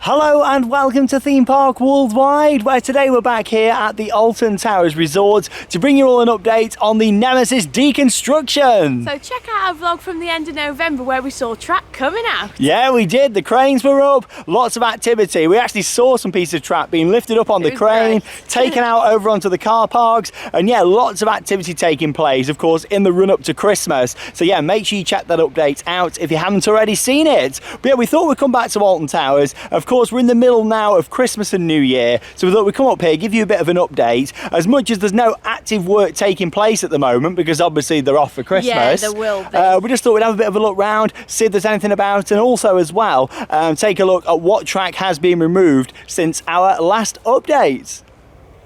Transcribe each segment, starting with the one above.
Hello and welcome to Theme Park Worldwide, where today we're back here at the Alton Towers Resort to bring you all an update on the Nemesis deconstruction. So check out our vlog from the end of November where we saw track coming out. Yeah, we did. The cranes were up, lots of activity. We actually saw some pieces of track being lifted up on the crane, taken out over onto the car parks, and yeah, lots of activity taking place, of course, in the run up to Christmas. So yeah, make sure you check that update out if you haven't already seen it. But yeah, we thought we'd come back to Alton Towers. Of course, we're in the middle now of Christmas and New Year, so we thought we'd come up here, give you a bit of an update. As much as there's no active work taking place at the moment, because obviously they're off for Christmas. Yeah, there will be. We just thought we'd have a bit of a look round, see if there's anything about, and also as well, take a look at what track has been removed since our last update.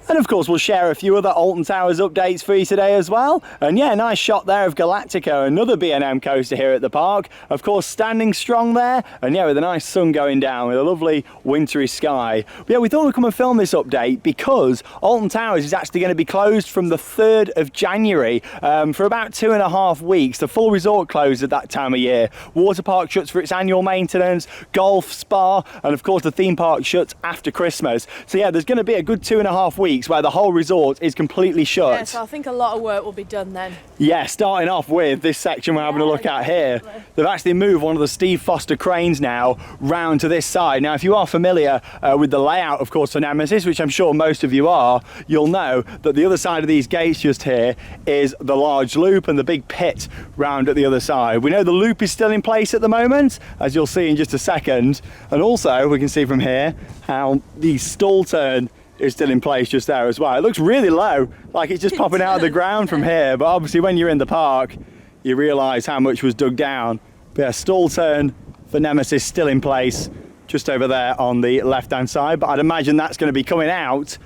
And of course, we'll share a few other Alton Towers updates for you today as well. And yeah, nice shot there of Galactica, another B&M coaster here at the park. Of course, standing strong there, and yeah, with a nice sun going down, with a lovely wintry sky. But yeah, we thought we'd come and film this update because Alton Towers is actually going to be closed from the 3rd of January for about 2.5 weeks. The full resort closed at that time of year. Water park shuts for its annual maintenance, golf, spa, and of course the theme park shuts after Christmas. So yeah, there's going to be a good 2.5 weeks where the whole resort is completely shut. Yeah, so I think a lot of work will be done then. Yeah, starting off with this section we're having a look at here. They've actually moved one of the Steve Foster cranes now round to this side. Now, if you are familiar with the layout, of course, for Nemesis, which I'm sure most of you are, you'll know that the other side of these gates just here is the large loop and the big pit round at the other side. We know the loop is still in place at the moment, as you'll see in just a second. And also, we can see from here how the stall turn is still in place just there as well. It looks really low, like it's just popping out of the ground from here, but obviously when you're in the park you realise how much was dug down. But yeah, stall turn for Nemesis still in place just over there on the left hand side, but I'd imagine that's going to be coming out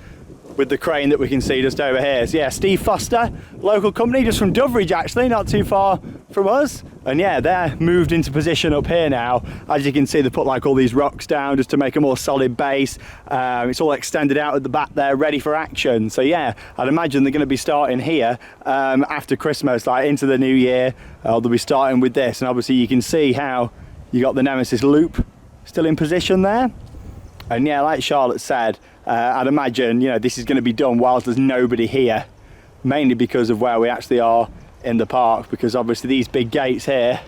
with the crane that we can see just over here. So yeah, Steve Foster, local company just from Doveridge actually, not too far from us. And yeah, they're moved into position up here now. As you can see, they put like all these rocks down just to make a more solid base. It's all extended out at the back there, ready for action. So yeah, I'd imagine they're going to be starting here after Christmas, like into the new year. They'll be starting with this. And obviously you can see how you got the Nemesis loop still in position there. And yeah, like Charlotte said, I'd imagine, you know, this is going to be done whilst there's nobody here, mainly because of where we actually are in the park, because obviously these big gates here,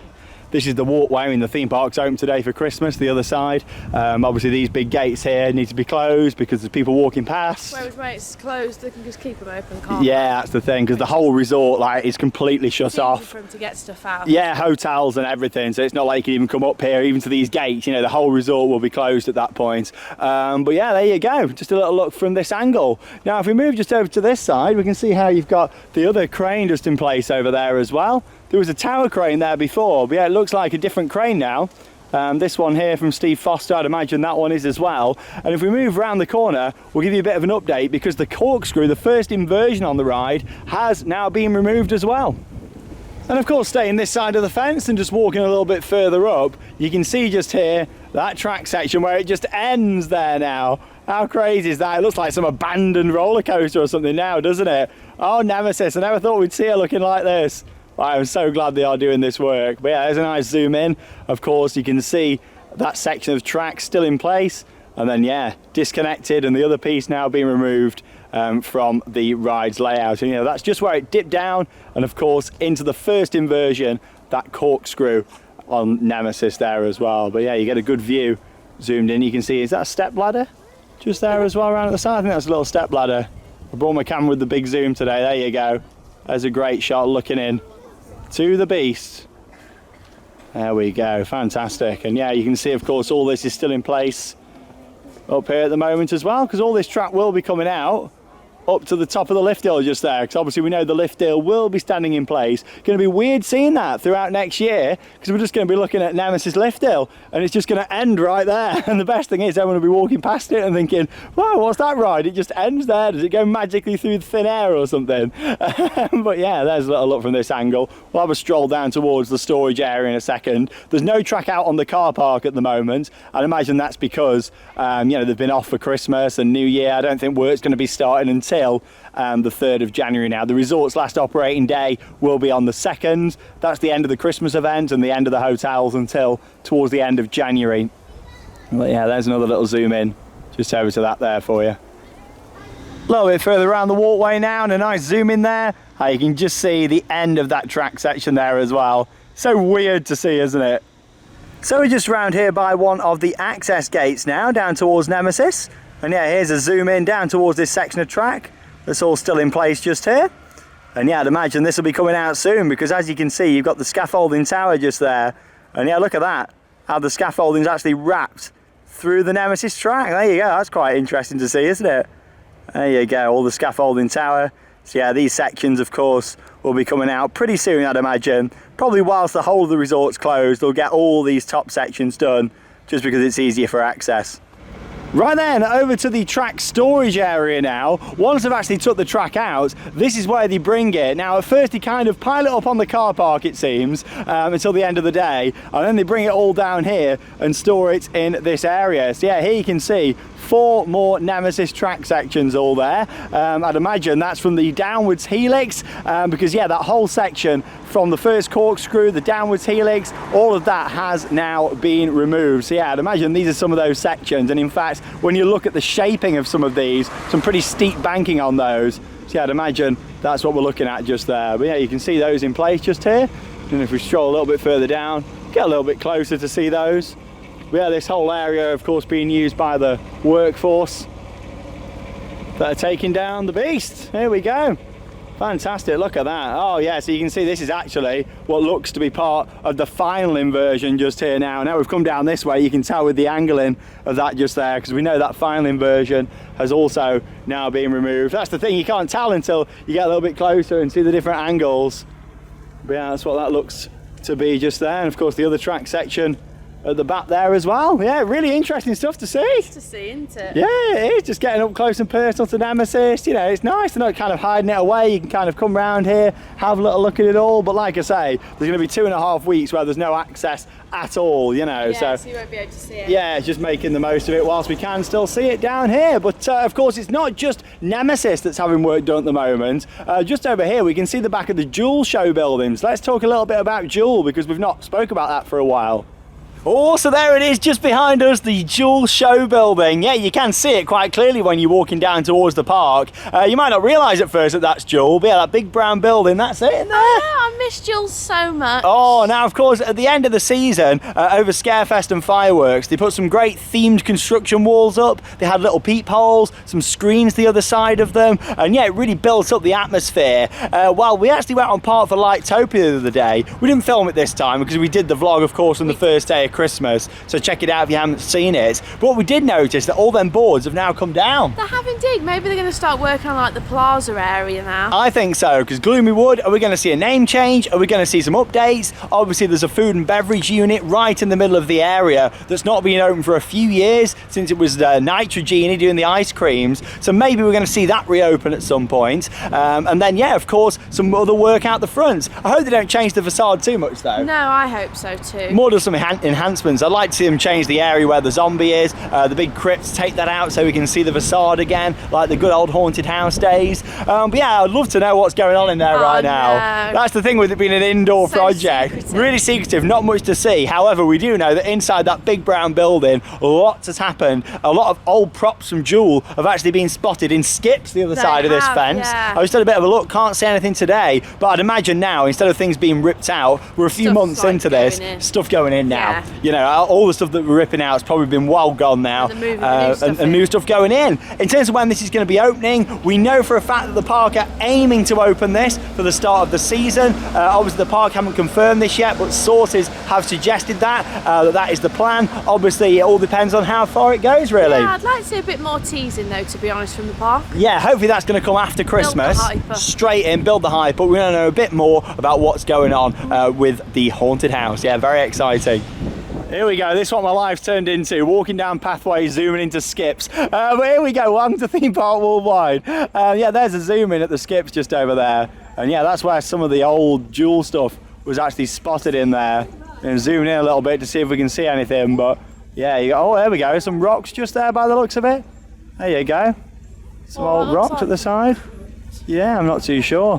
this is the walkway. I mean, the theme park's open today for Christmas, the other side. Obviously these big gates here need to be closed because there's people walking past. Whereas when it's closed, they can just keep them open, can't Yeah, that's the thing, because the whole resort like is completely shut off. For them to get stuff out. Yeah, hotels and everything, so it's not like you can even come up here, even to these gates, you know, the whole resort will be closed at that point. But yeah, there you go, just a little look from this angle. Now, if we move just over to this side, we can see how you've got the other crane just in place over there as well. There was a tower crane there before, but yeah, it looks like a different crane now. This one here from Steve Foster, I'd imagine that one is as well. And if we move around the corner, we'll give you a bit of an update because the corkscrew, the first inversion on the ride, has now been removed as well. And of course, staying this side of the fence and just walking a little bit further up, you can see just here, that track section where it just ends there now. How crazy is that? It looks like some abandoned roller coaster or something now, doesn't it? Oh, Nemesis, I never thought we'd see her looking like this. I'm so glad they are doing this work. But yeah, there's a nice zoom in. Of course, you can see that section of track still in place. And then, yeah, disconnected and the other piece now being removed from the ride's layout. And, you know, that's just where it dipped down. And, of course, into the first inversion, that corkscrew on Nemesis there as well. But, yeah, you get a good view zoomed in. You can see, is that a step ladder just there as well around at the side? I think that's a little step ladder. I brought my camera with the big zoom today. There you go. There's a great shot looking in to the beast. There we go, fantastic. And yeah, you can see of course all this is still in place up here at the moment as well, because all this track will be coming out up to the top of the lift hill just there, because obviously we know the lift hill will be standing in place. Going to be weird seeing that throughout next year, because we're just going to be looking at Nemesis lift hill and it's just going to end right there. And the best thing is everyone will be walking past it and thinking, wow, what's that ride? It just ends there. Does it go magically through the thin air or something? But yeah, there's a little look from this angle. We'll have a stroll down towards the storage area in a second. There's no track out on the car park at the moment. I'd imagine that's because you know, they've been off for Christmas and New Year. I don't think work's going to be starting until the 3rd of January now. The resort's last operating day will be on the 2nd. That's the end of the Christmas event and the end of the hotels until towards the end of January. But yeah, there's another little zoom in just over to that there for you. A little bit further around the walkway now, and a nice zoom in there. You can just see the end of that track section there as well. So weird to see, isn't it? So we're just around here by one of the access gates now, down towards Nemesis. And yeah, here's a zoom in down towards this section of track that's all still in place just here. And yeah, I'd imagine this will be coming out soon, because as you can see, you've got the scaffolding tower just there. And yeah, look at that, how the scaffolding's actually wrapped through the Nemesis track. There you go, that's quite interesting to see, isn't it? There you go, all the scaffolding tower. So yeah, these sections, of course, will be coming out pretty soon, I'd imagine. Probably whilst the whole of the resort's closed, they'll get all these top sections done, just because it's easier for access. Right then, over to the track storage area now. Once I've actually took the track out, this is where they bring it. Now, at first they kind of pile it up on the car park, it seems, until the end of the day, and then they bring it all down here and store it in this area. So yeah, here you can see 4 more Nemesis track sections all there. I'd imagine that's from the downwards helix, because yeah, that whole section from the first corkscrew, the downwards helix, all of that has now been removed. So yeah, I'd imagine these are some of those sections, and in fact, when you look at the shaping of some of these, some pretty steep banking on those. So yeah, I'd imagine that's what we're looking at just there. But yeah, you can see those in place just here. And if we stroll a little bit further down, get a little bit closer to see those. But yeah, this whole area, of course, being used by the workforce that are taking down the beast. Here we go. Fantastic, look at that. Oh yeah, so you can see this is actually what looks to be part of the final inversion just here now. Now we've come down this way, you can tell with the angling of that just there, because we know that final inversion has also now been removed. That's the thing, you can't tell until you get a little bit closer and see the different angles. But yeah, that's what that looks to be just there. And of course the other track section at the back there as well. Yeah, really interesting stuff to see. Nice to see, isn't it? Yeah, it is, just getting up close and personal to Nemesis. You know, it's nice, they're not kind of hiding it away. You can kind of come around here, have a little look at it all. But like I say, there's going to be 2.5 weeks where there's no access at all, you know. Yeah, so you won't be able to see it. Yeah, it's just making the most of it whilst we can still see it down here. But of course, it's not just Nemesis that's having work done at the moment. Just over here, we can see the back of the Duel show buildings. Let's talk a little bit about Duel, because we've not spoke about that for a while. Oh, so there it is just behind us, the Duel show building. Yeah, you can see it quite clearly when you're walking down towards the park. You might not realise at first that that's Duel, but yeah, that big brown building, that's it in there. I miss Jules so much. Oh, now of course at the end of the season, over Scarefest and fireworks, they put some great themed construction walls up. They had little peepholes, some screens the other side of them, and yeah, it really built up the atmosphere. Well, we actually went on part of the Lightopia the other day. We didn't film it this time because we did the vlog, of course, on the first day of Christmas, so check it out if you haven't seen it. But what we did notice that all them boards have now come down. They have indeed. Maybe they're going to start working on like the plaza area now. I think so, because Gloomy Wood, are we going to see a name change? Are we going to see some updates? Obviously there's a food and beverage unit right in the middle of the area that's not been open for a few years, since it was Nitrogenie doing the ice creams, so maybe we're going to see that reopen at some point. And then yeah, of course, some other work out the front. I hope they don't change the facade too much though. No, I hope so too. More just some enhancements. I'd like to see them change the area where the zombie is, the big crypts, take that out so we can see the facade again, like the good old haunted house days. But yeah, I'd love to know what's going on in there right now. That's the thing with it being an indoor project. Secretive. Really secretive, not much to see. However, we do know that inside that big brown building, lots has happened. A lot of old props from Duel have actually been spotted in skips the other side of this fence. Yeah. I just had a bit of a look, can't see anything today, but I'd imagine now, instead of things being ripped out, we're a few months into this, stuff going in now. Yeah. You know, all the stuff that we're ripping out has probably been well gone now, and new stuff going in. In terms of when this is going to be opening, we know for a fact that the park are aiming to open this for the start of the season. Obviously the park haven't confirmed this yet, but sources have suggested that that is the plan. Obviously it all depends on how far it goes, really. Yeah, I'd like to see a bit more teasing though, to be honest, from the park. Yeah, hopefully that's going to come after Christmas. Straight in, build the hype, but we're going to know a bit more about what's going on with the haunted house. Yeah, very exciting. Here we go, this is what my life's turned into, walking down pathways, zooming into skips. But here we go, welcome to Theme Park Worldwide. Yeah, there's a zoom in at the skips just over there. And yeah, that's where some of the old Duel stuff was actually spotted in there. And zooming in a little bit to see if we can see anything, but yeah, oh, there we go, some rocks just there by the looks of it. There you go. Some old rocks at the side. Yeah, I'm not too sure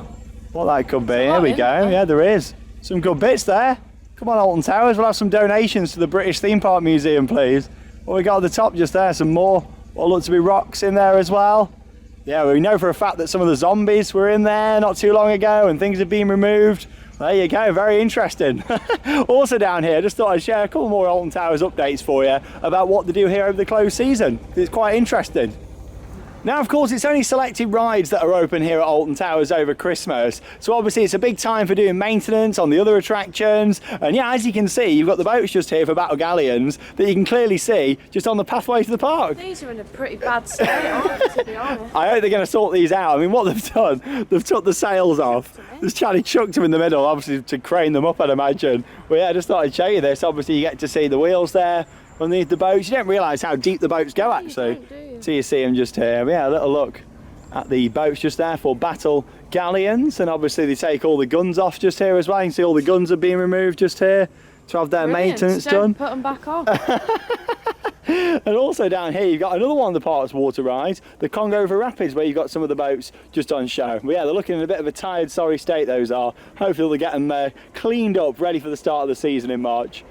what that could be. Here we go, yeah, there is. Some good bits there. Come on, Alton Towers, we'll have some donations to the British Theme Park Museum, please. what we got at the top just there, some more what look to be rocks in there as well. Yeah, we know for a fact that some of the zombies were in there not too long ago and things have been removed. There you go, very interesting. Also down here, just thought I'd share a couple more Alton Towers updates for you about what they do here over the closed season. It's quite interesting. Now, of course, it's only selected rides that are open here at Alton Towers over Christmas. So obviously it's a big time for doing maintenance on the other attractions. And yeah, as you can see, you've got the boats just here for Battle Galleons that you can clearly see just on the pathway to the park. These are in a pretty bad state, aren't they, to be honest? I hope they're going to sort these out. I mean, what they've done, they've took the sails off. There's Charlie chucked them in the middle, obviously to crane them up, I'd imagine. But yeah, I just thought I'd show you this. Obviously you get to see the wheels there underneath the boats. You don't realise how deep the boats go actually. So you see them just here. But yeah, a little look at the boats just there for Battle Galleons, and obviously they take all the guns off just here as well. You can see all the guns are being removed just here to have their maintenance done. Put them back on. And also down here you've got another one of the park's water rides, the Congo River Rapids, where you've got some of the boats just on show. But yeah, they're looking in a bit of a tired, sorry state, those are. Hopefully they'll get them cleaned up, ready for the start of the season in March.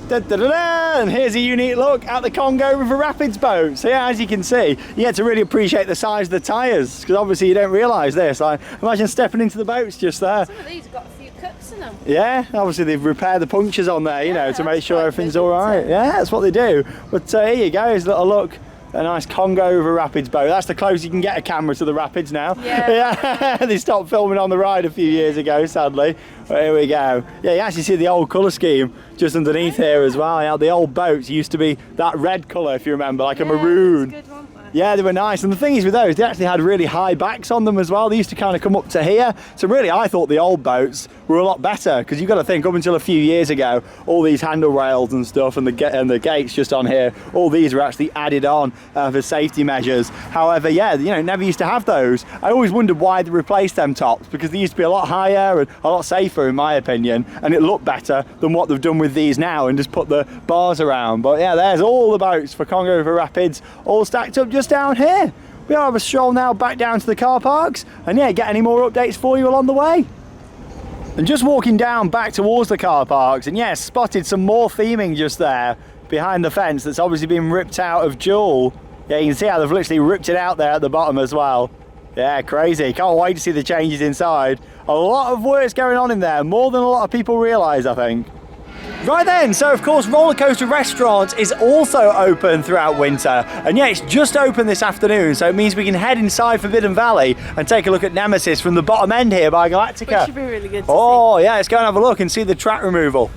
Da, da, da, da. And here's a unique look at the Congo River Rapids boat. So yeah, as you can see, you get to really appreciate the size of the tyres, because obviously you don't realise this. I imagine stepping into the boats just there. Some of these have got a few cuts in them. Yeah, obviously they've repaired the punctures on there, you know, to make sure everything's all right. Yeah, that's what they do. But here you go, here's a little look. A nice Congo River Rapids boat. That's the closest you can get a camera to the rapids now. Yeah. They stopped filming on the ride a few years ago, sadly. But here we go. Yeah, you actually see the old colour scheme just underneath here as well. Yeah, the old boats used to be that red colour, if you remember, like a maroon. Good, weren't they? Yeah, they were nice. And the thing is with those, they actually had really high backs on them as well. They used to kind of come up to here. So really, I thought the old boats were a lot better, because you've got to think, up until a few years ago, all these handle rails and stuff and the gates just on here, all these were actually added on for safety measures. However, yeah, you know, never used to have those. I always wondered why they replaced them tops, because they used to be a lot higher and a lot safer in my opinion, and it looked better than what they've done with these now and just put the bars around. But yeah, there's all the boats for Congo River Rapids, all stacked up just down here. We are have a stroll now back down to the car parks, and yeah, get any more updates for you along the way. And just walking down back towards the car parks, and yeah, spotted some more theming just there behind the fence that's obviously been ripped out of Duel. Yeah, you can see how they've literally ripped it out there at the bottom as well. Yeah, crazy. Can't wait to see the changes inside. A lot of work's going on in there, more than a lot of people realise, I think. Right then, so of course Roller Coaster Restaurant is also open throughout winter, and yeah, it's just open this afternoon, so it means we can head inside Forbidden Valley and take a look at Nemesis from the bottom end here by Galactica. Which should be really good to see. Yeah, let's go and have a look and see the track removal.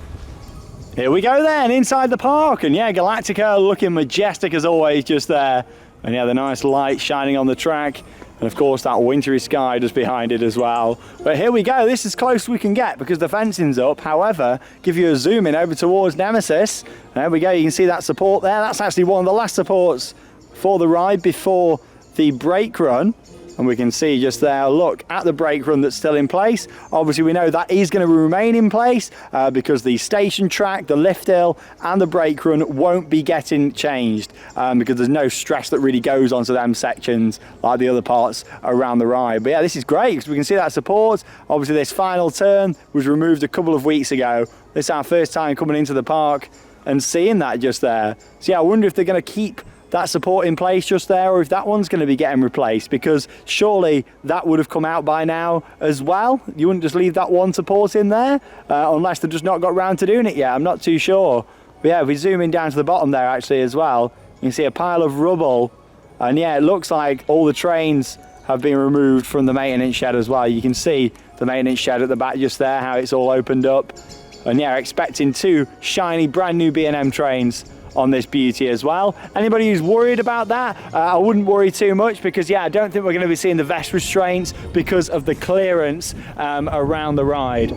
Here we go then, inside the park, and yeah, Galactica looking majestic as always just there. And yeah, the nice light shining on the track. And of course that wintry sky just behind it as well. But here we go, this is as close as we can get because the fencing's up. However, give you a zoom in over towards Nemesis. There we go, you can see that support there. That's actually one of the last supports for the ride before the brake run. And we can see just there, look at the brake run that's still in place. Obviously we know that is going to remain in place because the station track, the lift hill and the brake run won't be getting changed because there's no stress that really goes onto them sections like the other parts around the ride. But yeah, this is great because we can see that support. Obviously this final turn was removed a couple of weeks ago. This is our first time coming into the park and seeing that just there. So yeah, I wonder if they're going to keep that support in place just there, or if that one's going to be getting replaced, because surely that would have come out by now as well. You wouldn't just leave that one support in there unless they've just not got round to doing it yet. I'm not too sure. But yeah, if we zoom in down to the bottom there actually as well, you can see a pile of rubble, and yeah, it looks like all the trains have been removed from the maintenance shed as well. You can see the maintenance shed at the back just there, how it's all opened up. And yeah, expecting 2 shiny brand new B&M trains on this beauty as well. Anybody who's worried about that, I wouldn't worry too much, because yeah, I don't think we're going to be seeing the vest restraints because of the clearance around the ride,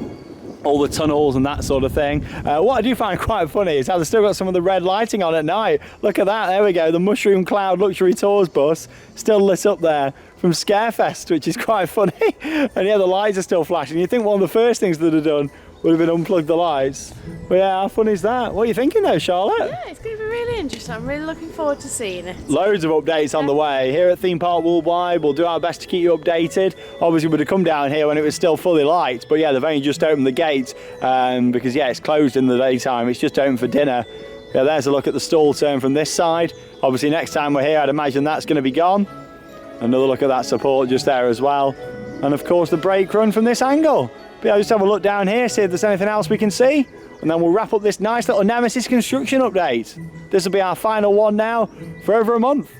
all the tunnels and that sort of thing. What I do find quite funny is how they've still got some of the red lighting on at night. Look at that, there we go, the Mushroom Cloud Luxury Tours bus still lit up there from Scarefest, which is quite funny. And yeah, the lights are still flashing. You think one of the first things they'd have done would have been unplug the lights. But yeah, how funny is that? What are you thinking though, Charlotte? Yeah, it's going to be really interesting. I'm really looking forward to seeing it. Loads of updates on the way. Here at Theme Park Worldwide, we'll do our best to keep you updated. Obviously, we'd have come down here when it was still fully light, but yeah, they've only just opened the gates because yeah, it's closed in the daytime. It's just open for dinner. Yeah, there's a look at the stall turn from this side. Obviously next time we're here, I'd imagine that's going to be gone. Another look at that support just there as well. And of course the brake run from this angle. But yeah, just have a look down here, see if there's anything else we can see. And then we'll wrap up this nice little Nemesis construction update. This will be our final one now for over a month.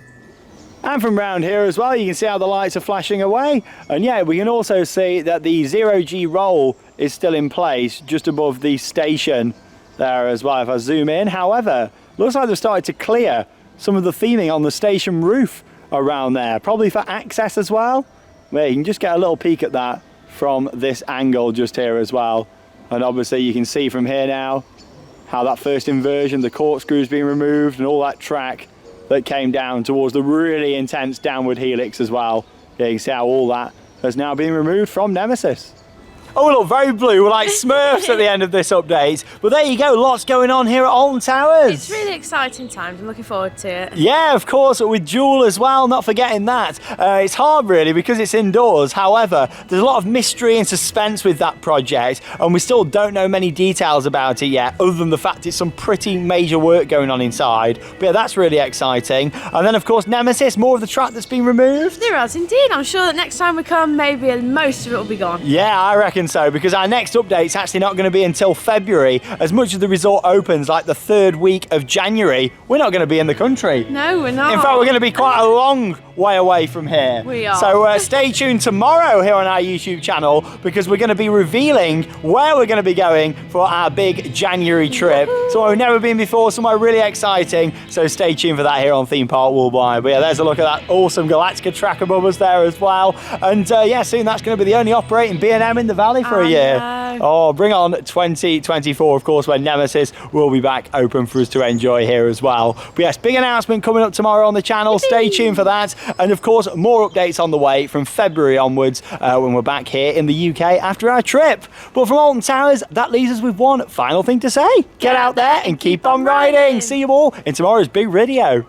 And from round here as well, you can see how the lights are flashing away. And yeah, we can also see that the 0G roll is still in place just above the station there as well, if I zoom in. However, looks like they've started to clear some of the theming on the station roof around there, probably for access as well. Yeah, you can just get a little peek at that from this angle just here as well. And obviously you can see from here now how that first inversion, the corkscrew's being removed and all that track that came down towards the really intense downward helix as well. Yeah, you can see how all that has now been removed from Nemesis. Oh, we look very blue. We're like Smurfs at the end of this update. But there you go, lots going on here at Alton Towers. It's really exciting times. I'm looking forward to it. Yeah, of course, with Duel as well, not forgetting that. It's hard really because it's indoors. However, there's a lot of mystery and suspense with that project, and we still don't know many details about it yet, other than the fact it's some pretty major work going on inside. But yeah, that's really exciting. And then of course Nemesis, more of the track that's been removed. There is indeed. I'm sure that next time we come, maybe most of it will be gone. Yeah, I reckon so, because our next update's actually not going to be until February. As much as the resort opens like the 3rd week of January, we're not going to be in the country. No, we're not. In fact, we're going to be quite a long way away from here. We are. So stay tuned tomorrow here on our YouTube channel, because we're going to be revealing where we're going to be going for our big January trip. Somewhere we've never been before, somewhere really exciting. So stay tuned for that here on Theme Park Worldwide. But yeah, there's a look at that awesome Galactica track above us there as well. And yeah, soon that's going to be the only operating B&M in the valley for a year. Oh, bring on 2024, of course, when Nemesis will be back open for us to enjoy here as well. But yes, big announcement coming up tomorrow on the channel. Stay tuned for that. And of course, more updates on the way from February onwards when we're back here in the UK after our trip. But from Alton Towers, that leaves us with one final thing to say. Get out there and keep on riding. See you all in tomorrow's big video.